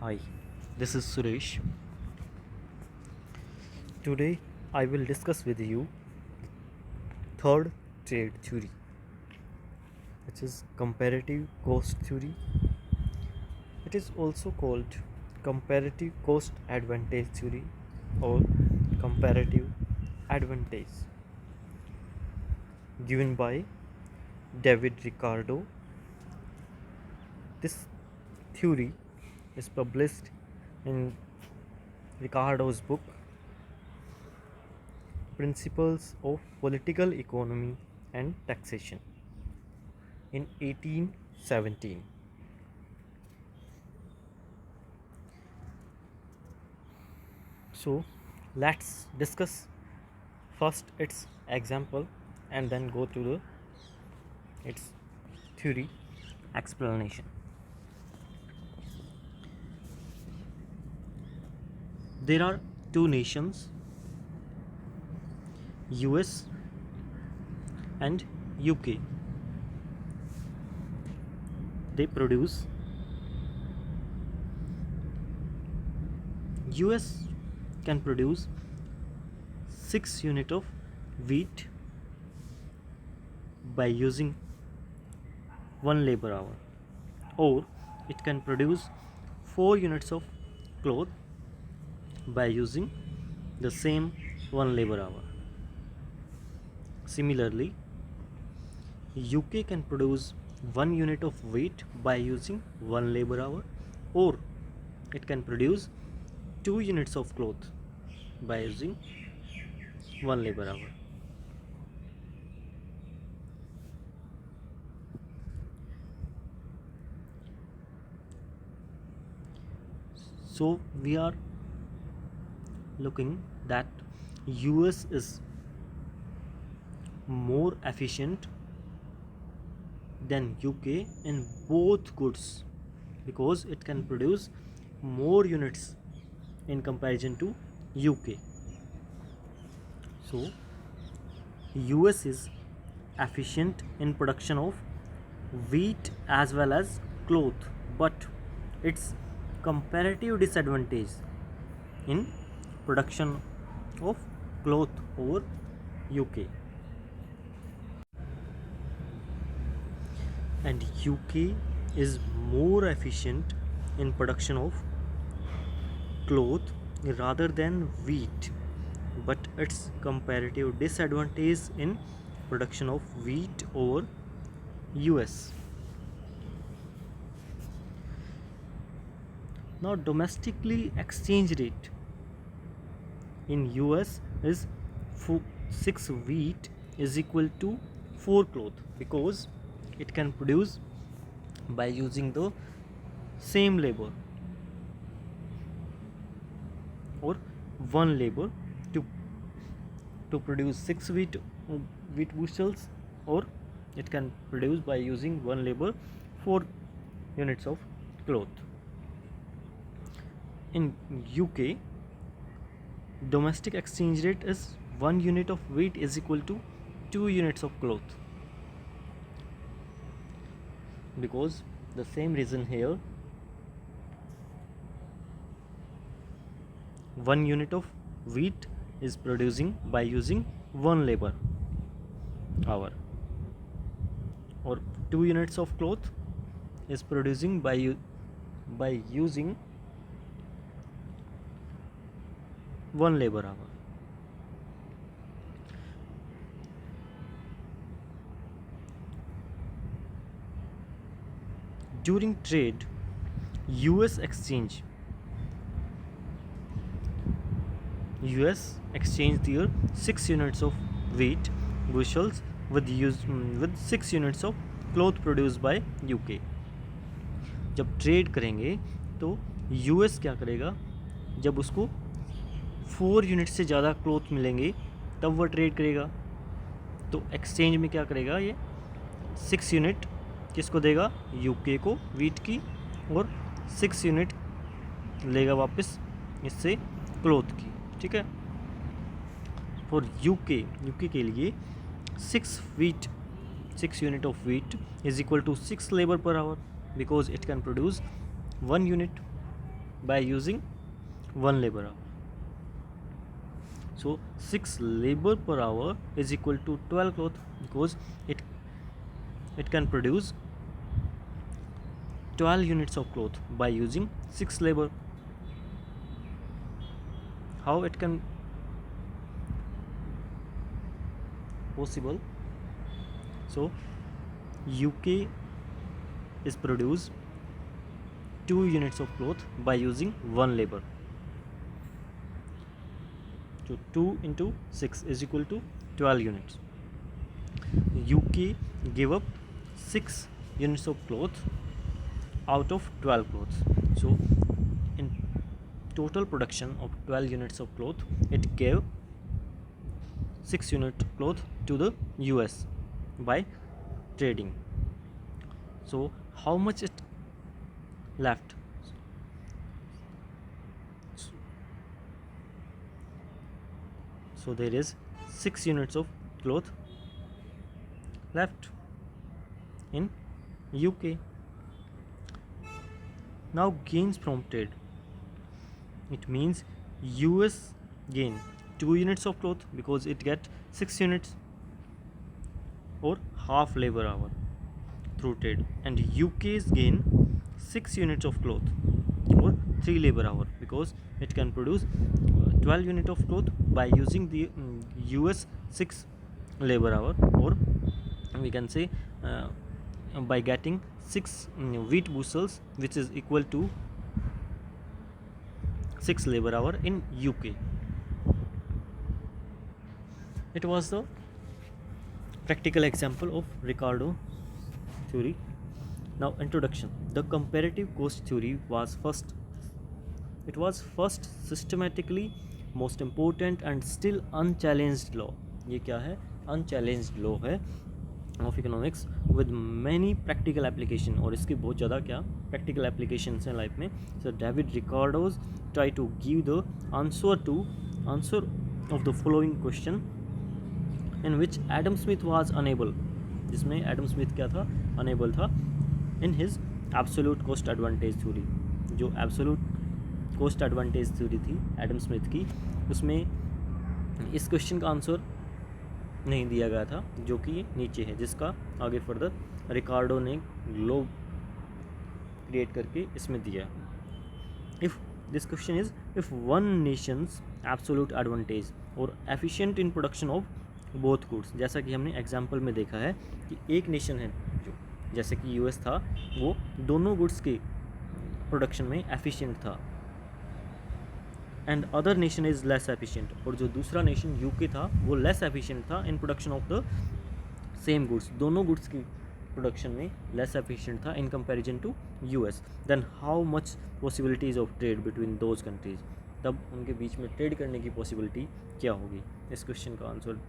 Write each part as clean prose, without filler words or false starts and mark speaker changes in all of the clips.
Speaker 1: Hi, this is Suresh. Today I will discuss with you third trade theory, which is comparative cost theory. It is also called comparative cost advantage theory or comparative advantage, given by David Ricardo. This theory is published in Ricardo's book Principles of Political Economy and Taxation in 1817. So let's discuss first its example and then go to its theory explanation. There are two nations, US and UK. They produce US can produce 6 unit of wheat by using 1 labor hour, or it can produce 4 units of cloth by using the same 1 labor hour. Similarly, UK can produce 1 unit of wheat by using 1 labor hour, or it can produce 2 units of cloth by using 1 labor hour. So we are looking that US is more efficient than UK in both goods because it can produce more units in comparison to UK. So US is efficient in production of wheat as well as cloth, but its comparative disadvantage in production of cloth over UK. And UK is more efficient in production of cloth rather than wheat, but its comparative disadvantage in production of wheat over US. Now domestically exchange rate in US is 6 wheat is equal to 4 cloth because it can produce by using the same labor or 1 labor to produce 6 wheat bushels, or it can produce by using 1 labor 4 units of cloth. In UK, domestic exchange rate is 1 unit of wheat is equal to 2 units of cloth, because the same reason here, 1 unit of wheat is producing by using 1 labor hour, or 2 units of cloth is producing by using 1 labor hour. During trade, US exchange their 6 units of wheat bushels with 6 units of cloth produced by UK. जब trade करेंगे तो US क्या करेगा, जब उसको 4 unit से ज़्यादा cloth मिलेंगे तब वह ट्रेड करेगा, तो एक्सचेंज में क्या करेगा, ये 6 यूनिट किसको देगा, UK को वीट की, और 6 यूनिट लेगा वापस इससे क्लोथ की. ठीक है. फॉर यूके के लिए 6 unit of wheat is equal to 6 labor per hour because it can produce 1 unit by using 1 labor hour. So 6 labor per hour is equal to 12 cloth, because it can produce 12 units of cloth by using 6 labor. How it can possible? So UK is produce 2 units of cloth by using 1 labor. So 2 into 6 is equal to 12 units. UK give up 6 units of cloth out of 12 clothes. So in total production of 12 units of cloth, it gave 6 unit cloth to the US by trading. So how much it left? So there is 6 units of cloth left in UK. Now gains from trade. It means US gain 2 units of cloth because it get 6 units or half labor hour through trade, and UK's gain 6 units of cloth or 3 labor hour because it can produce 12 unit of cloth by using the US 6 labor hour, or we can say by getting 6 wheat bushels, which is equal to 6 labor hour in UK. It was the practical example of Ricardo theory. Now introduction. The comparative cost theory was first systematically most important and still unchallenged law. ये क्या है? Unchallenged law है of economics with many practical application, और इसके बहुत ज़्यादा क्या practical applications हैं लाइफ में. So David Ricardo try to give the answer of the following question in which Adam Smith was unable, जिसमें एडम स्मिथ क्या था? अनेबल था in his absolute cost advantage theory. जो absolute cost advantage theory थी Adam Smith की, उसमें इस question का आंसर नहीं दिया गया था, जो कि नीचे है, जिसका आगे फर्दर रिकार्डो ने ग्लोब क्रिएट करके इसमें दिया. If this question is if one nations absolute advantage और efficient in production of both goods, जैसा कि हमने एग्जांपल में देखा है कि एक नेशन है जो जैसे कि यूएस था, वो दोनों गुड्स के प्रोडक्शन में एफिशिएंट था, and other nation is less efficient, और जो दूसरा नेशन यूके था वो लेस एफिशिएंट था in production of the same goods. दोनों गुड्स की प्रोडक्शन में लेस एफिशिएंट था in comparison to US. Then how much possibilities of trade between those countries, तब उनके बीच में ट्रेड करने की पॉसिबिलिटी क्या होगी? इस क्वेश्चन का आंसर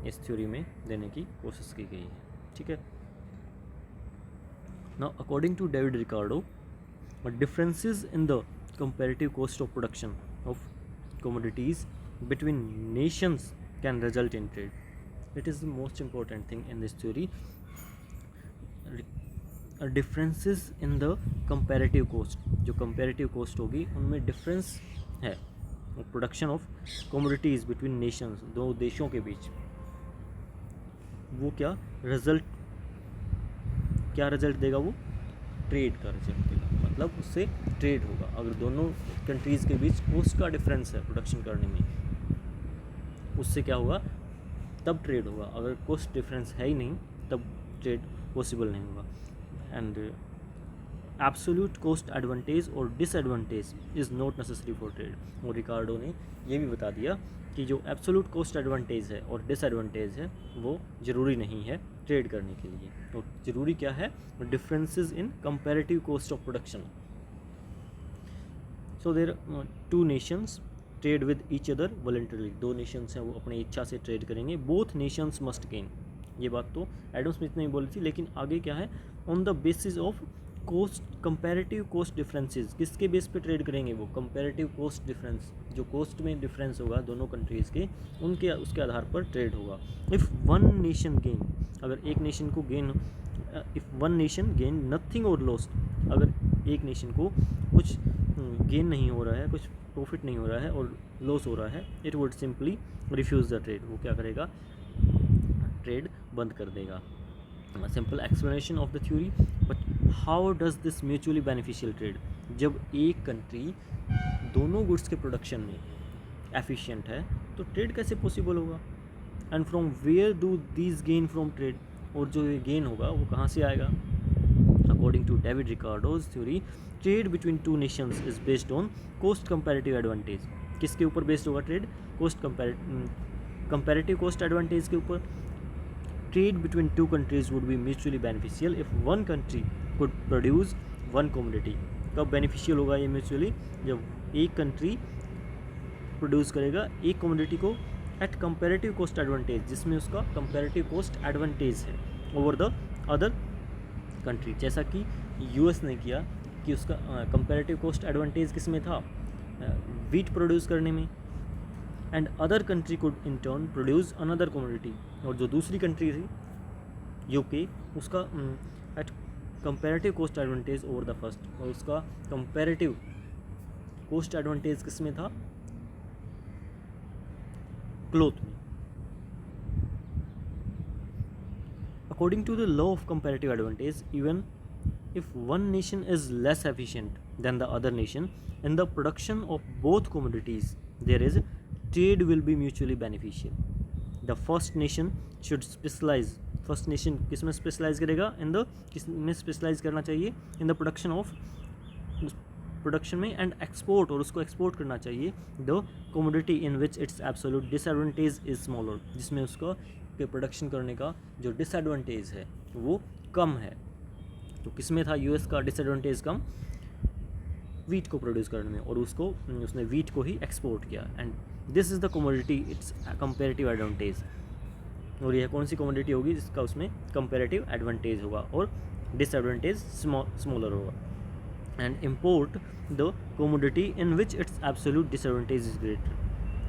Speaker 1: इस थ्योरी में देने की कोशिश की गई है. ठीक है. Now according to David Ricardo, differences in the comparative cost of production of commodities between nations can result in trade. It is the most important thing in this theory. Differences in the comparative cost, जो comparative cost होगी उनमें difference है production of commodities between nations, दो देशों के बीच, वो क्या result देगा? वो ट्रेड का रिजल्ट देगा, मतलब उससे ट्रेड होगा. अगर दोनों कंट्रीज़ के बीच कोस्ट का डिफरेंस है प्रोडक्शन करने में, उससे क्या होगा? तब ट्रेड होगा. अगर कोस्ट डिफरेंस है ही नहीं तब ट्रेड पॉसिबल नहीं होगा. एंड एब्सोल्यूट कोस्ट एडवांटेज और disadvantage is not necessary for trade. और रिकार्डो ने ये भी बता दिया कि जो एब्सोल्यूट कोस्ट एडवांटेज है और डिसएडवांटेज है वो ज़रूरी नहीं है ट्रेड करने के लिए. और ज़रूरी क्या है? Differences in comparative cost of production. So there two nations trade with each other voluntarily. दो नेशंस हैं वो अपनी इच्छा से ट्रेड करेंगे. Both nations must gain. ये बात तो एडम स्मिथ ने बोली थी, लेकिन आगे क्या है? On the basis of cost, comparative cost differences. किसके बेस पे ट्रेड करेंगे? वो कंपैरेटिव कोस्ट डिफरेंस, जो कोस्ट में डिफरेंस होगा दोनों कंट्रीज़ के, उसके आधार पर ट्रेड होगा. इफ़ वन नेशन गेन, अगर एक नेशन को gain, if one nation gain nothing और लॉस्ट अगर एक नेशन को कुछ गेन नहीं हो रहा है, कुछ प्रॉफिट नहीं हो रहा है और लॉस हो रहा है, it would simply refuse the trade. वो क्या करेगा, ट्रेड बंद कर देगा। Simple explanation of the theory. But how does this mutually beneficial trade, जब एक कंट्री दोनों गुड्स के प्रोडक्शन में एफिशिएंट है तो ट्रेड कैसे पॉसिबल होगा? And from where do these gain from trade, और जो ये गेन होगा वो कहाँ से आएगा? According to David Ricardo's theory, trade between two nations is based on cost comparative advantage. किसके ऊपर बेस्ड होगा trade? Cost comparative cost advantage के ऊपर। Trade between two countries would be mutually beneficial if one country could produce one commodity. कब beneficial होगा ये mutually? जब एक कंट्री प्रोड्यूस करेगा एक कमोडिटी को एट कंपैरेटिव कोस्ट एडवांटेज, जिसमें उसका कंपैरेटिव कोस्ट एडवांटेज है ओवर द अदर कंट्री। जैसा कि यूएस ने किया कि उसका कंपैरेटिव कोस्ट एडवांटेज किस में था? वीट प्रोड्यूस करने में। And other country could in turn produce another commodity, और जो दूसरी कंट्री थी यूके, उसका at comparative cost advantage over the first, और उसका कंपैरेटिव कोस्ट एडवांटेज किस में था? क्लोथ में। According to the law of comparative advantage, even if one nation is less efficient than the other nation in the production of both commodities, there is trade will be mutually beneficial. The first nation should specialize. First nation किस में specialize करेगा? किस में specialize करना चाहिए? In the production of production में and export, और उसको एक्सपोर्ट करना चाहिए the commodity in which it's absolute disadvantage is smaller, जिसमें उसका के प्रोडक्शन करने का जो डिसएडवांटेज है वो कम है। तो किस में था यूएस का डिसएडवांटेज कम? वीट को प्रोड्यूस करने में, और उसने वीट को ही एक्सपोर्ट किया। And this is the commodity it's comparative advantage. और यह कौन सी कमोडिटी होगी जिसका उसमें कंपेरेटिव एडवांटेज होगा और डिसएडवांटेज स्मॉलर होगा? And import the commodity in which it's absolute disadvantage is greater.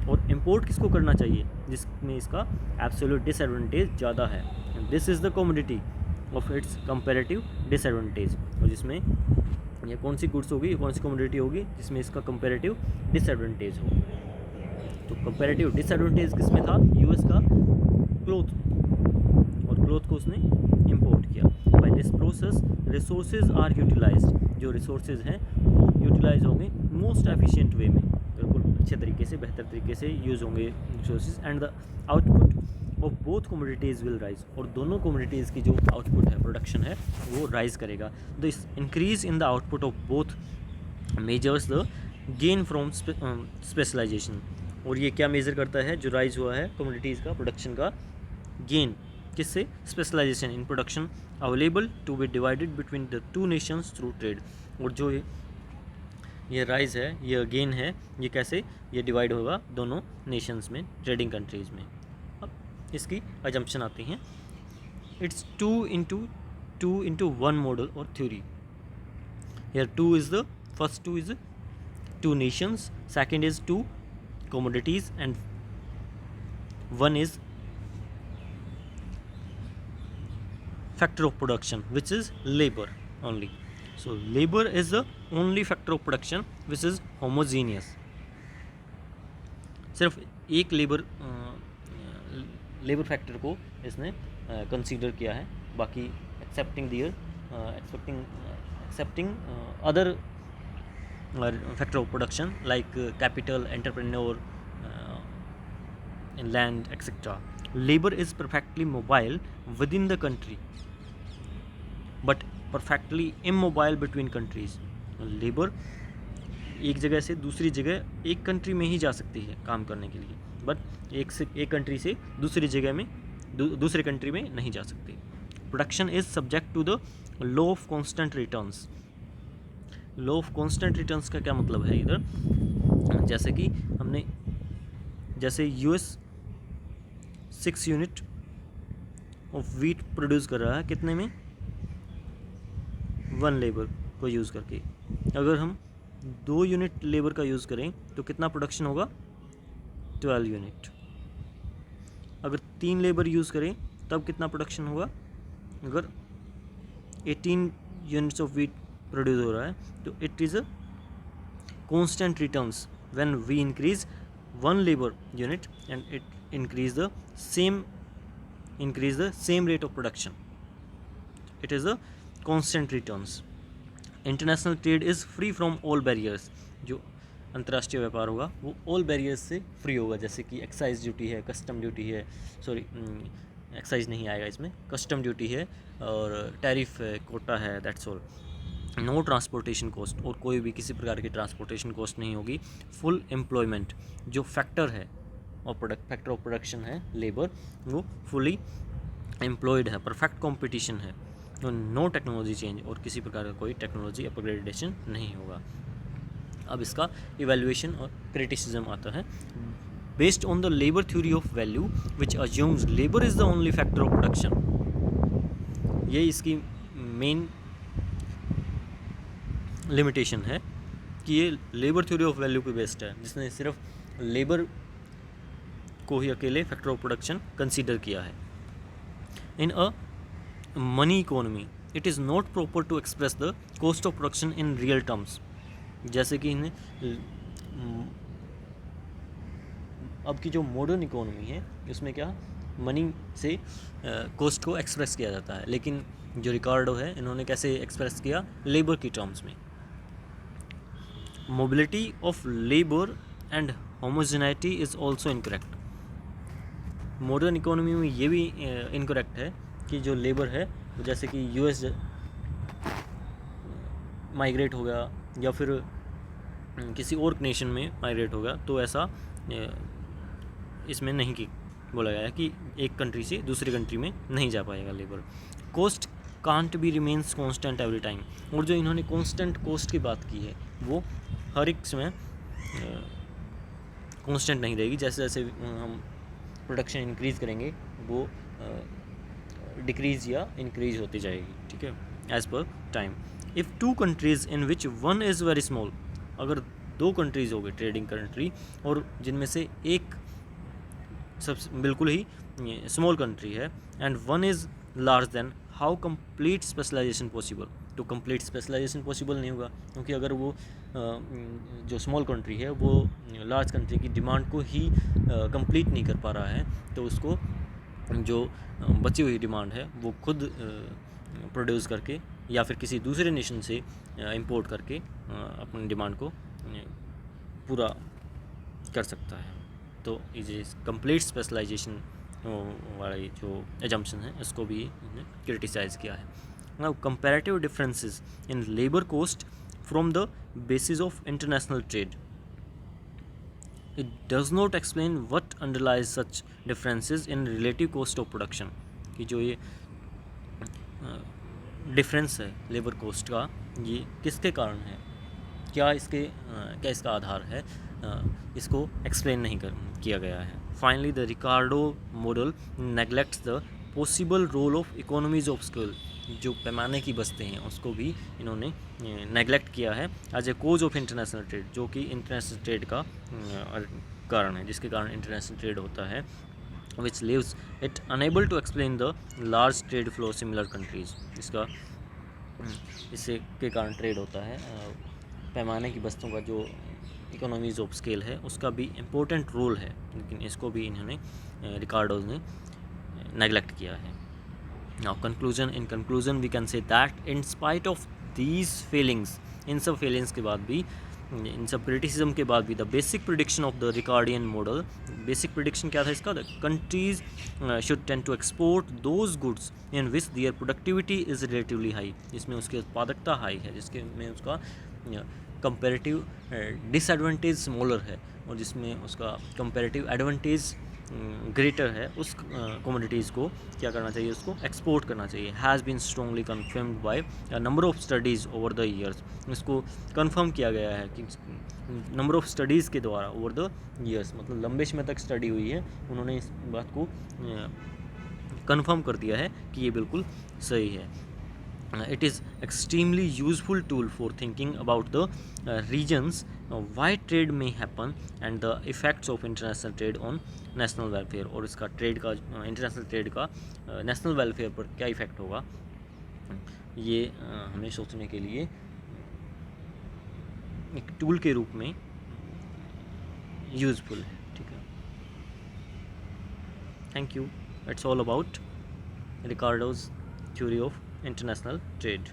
Speaker 1: और इम्पोर्ट किसको करना चाहिए? जिसमें इसका एब्सोल्यूट डिसएडवांटेज ज़्यादा है। This is the commodity of its comparative disadvantage. और जिसमें ये कौन सी गुड्स होगी, कौन सी कमोडिटी होगी जिसमें इसका कंपेरेटिव डिसएडवांटेज हो? तो कंपेरेटिव डिसएडवांटेज किस में था? यूएस का क्लोथ में, और क्लोथ को उसने इम्पोर्ट किया। By this process resources are utilised, जो रिसोर्सेज हैं वो यूटिलाइज होंगे मोस्ट एफिशिएंट वे में, बिल्कुल अच्छे तरीके से, बेहतर तरीके से यूज़ होंगे resources. And the output of both commodities will rise, और दोनों कमोडिटीज़ की जो आउटपुट है, प्रोडक्शन है, वो राइज करेगा। This increase in the output of both measures the gain from specialisation. और ये क्या मेज़र करता है? जो राइज हुआ है कमोडिटीज़ का प्रोडक्शन का गेन किससे? Specialisation in production available to be divided between the two nations through trade. और जो ये राइज है, ये गेन है, ये कैसे ये डिवाइड होगा दोनों नेशंस में, ट्रेडिंग कंट्रीज़ में। अब इसकी अजम्पशन आती हैं। It's two into one model और theory. Here two is the first two is two nations, second is two commodities, and one is factor of production which is labor only. So labor is the only factor of production which is homogeneous. सिर्फ एक labour factor को इसने consider किया है, बाकी accepting other factor of production like capital, entrepreneur, land, etc. Labor is perfectly mobile within the country but perfectly immobile between countries. Labor एक जगह से दूसरी जगह एक कंट्री में ही जा सकती है काम करने के लिए, बट एक कंट्री से दूसरी जगह में दूसरे कंट्री में नहीं जा सकती। Production is subject to the law of constant returns. Law of constant returns का क्या मतलब है इधर? जैसे कि जैसे US 6 unit of wheat produce कर रहा है, कितने में? 1 लेबर को यूज़ करके। अगर हम 2 यूनिट लेबर का यूज़ करें तो कितना प्रोडक्शन होगा? 12 यूनिट। अगर 3 लेबर यूज़ करें तब कितना प्रोडक्शन होगा? अगर 18 यूनिट्स ऑफ वीट प्रोड्यूस हो रहा है, तो it is a constant returns when we increase one labor unit and it increase the same rate of production. It is a constant returns. International trade is free from all barriers. जो अंतर्राष्ट्रीय व्यापार होगा वो all barriers से free होगा, जैसे कि excise duty है, कस्टम ड्यूटी है, सॉरी एक्साइज नहीं आएगा इसमें, कस्टम ड्यूटी है और टैरिफ है, कोटा है, that's all. No transportation cost, और कोई भी किसी प्रकार की ट्रांसपोर्टेशन कॉस्ट नहीं होगी. फुल एम्प्लॉयमेंट, जो फैक्टर है और फैक्टर ऑफ प्रोडक्शन है लेबर, वो फुली एम्प्लॉयड है. परफेक्ट कंपटीशन है. नो टेक्नोलॉजी चेंज, और किसी प्रकार का कोई टेक्नोलॉजी अपग्रेडेशन नहीं होगा. अब इसका इवेल्युएशन और क्रिटिसिज्म आता है. Based on the labour theory of value which assumes labour is the only factor of production. ये इसकी मेन लिमिटेशन है कि ये लेबर थ्योरी ऑफ वैल्यू पे बेस्ड है, जिसने सिर्फ लेबर को ही अकेले फैक्टर ऑफ प्रोडक्शन कंसीडर किया है. In a money economy it is not proper to express the cost of production in real terms. जैसे कि इन्हें अब की जो मॉडर्न इकोनॉमी है उसमें क्या मनी से कॉस्ट को एक्सप्रेस किया जाता है, लेकिन जो रिकार्डो है इन्होंने कैसे एक्सप्रेस किया, लेबर की टर्म्स में. Mobility of labour and homogeneity is also incorrect. Modern economy में ये भी इनकरेक्ट है कि जो लेबर है जैसे कि यूएस माइग्रेट हो गया या फिर किसी और नेशन में माइग्रेट हो गया, तो ऐसा इसमें नहीं कि बोला गया है कि एक कंट्री से दूसरी कंट्री में नहीं जा पाएगा labour. Cost can't be remains constant every time. और जो इन्होंने कांस्टेंट कॉस्ट की बात की है वो हर एक समय कांस्टेंट नहीं रहेगी. जैसे जैसे हम प्रोडक्शन इंक्रीज़ करेंगे वो डिक्रीज़ या इंक्रीज होती जाएगी, ठीक है, as per time. If two countries in which one is very small, अगर दो कंट्रीज़ हो गए ट्रेडिंग कंट्री और जिनमें से एक सब बिल्कुल ही स्मॉल कंट्री है and one is large, then how complete specialisation possible. तो कंप्लीट स्पेशलाइजेशन पॉसिबल नहीं होगा, क्योंकि अगर वो जो स्मॉल कंट्री है वो लार्ज कंट्री की डिमांड को ही कंप्लीट नहीं कर पा रहा है, तो उसको जो बची हुई डिमांड है वो खुद प्रोड्यूस करके या फिर किसी दूसरे नेशन से इंपोर्ट करके अपनी डिमांड को पूरा कर सकता है. तो ये कंप्लीट स्पेशलाइजेशन वाली जो एजम्पशन है इसको भी इन्होंने क्रिटिसाइज़ किया है. Now comparative differences in labour cost from the basis of international trade. It does not explain what underlies such differences in relative cost of production. कि जो ये डिफरेंस है लेबर कोस्ट का, ये किसके कारण है, क्या इसका आधार है, इसको एक्सप्लेन नहीं किया गया है. Finally the Ricardo model neglects the possible role of economies of scale. जो पैमाने की बस्ते हैं उसको भी इन्होंने नेग्लेक्ट किया है as a cause of international trade, जो कि इंटरनेशनल ट्रेड का कारण है, जिसके कारण इंटरनेशनल ट्रेड होता है. Which leaves it unable to explain the large trade flow similar countries. इससे के कारण ट्रेड होता है. पैमाने की बस्तों का जो इकोनॉमीज ऑफ स्केल है उसका भी इम्पोर्टेंट रोल है, लेकिन इसको भी इन्होंने रिकार्डोज ने नेग्लेक्ट किया है. Now in conclusion we can say that in spite of these failings, इन सब failings के बाद भी, इन सब criticism के बाद भी, the basic prediction of the Ricardian model, basic prediction क्या था इसका, the countries should tend to export those goods in which their productivity is relatively high. इसमें उसकी उत्पादकता हाई है, जिसके में उसका comparative disadvantage smaller है और जिसमें उसका comparative advantage ग्रेटर है. उस कमोडिटीज़ को क्या करना चाहिए, उसको एक्सपोर्ट करना चाहिए. Has been strongly confirmed by number of studies over the years. इसको कन्फर्म किया गया है कि नंबर ऑफ स्टडीज़ के द्वारा ओवर द ईयर्स, मतलब लंबे समय तक स्टडी हुई है, उन्होंने इस बात को कन्फर्म कर दिया है कि ये बिल्कुल सही है. It is extremely useful tool for thinking about the regions why trade may happen and the effects of international trade on national welfare. और इसका ट्रेड का, इंटरनेशनल ट्रेड का नेशनल वेलफेयर पर क्या इफ़ेक्ट होगा, ये हमें सोचने के लिए एक टूल के रूप में यूज़फुल है। ठीक है, thank you. It's all about Ricardo's theory of international trade.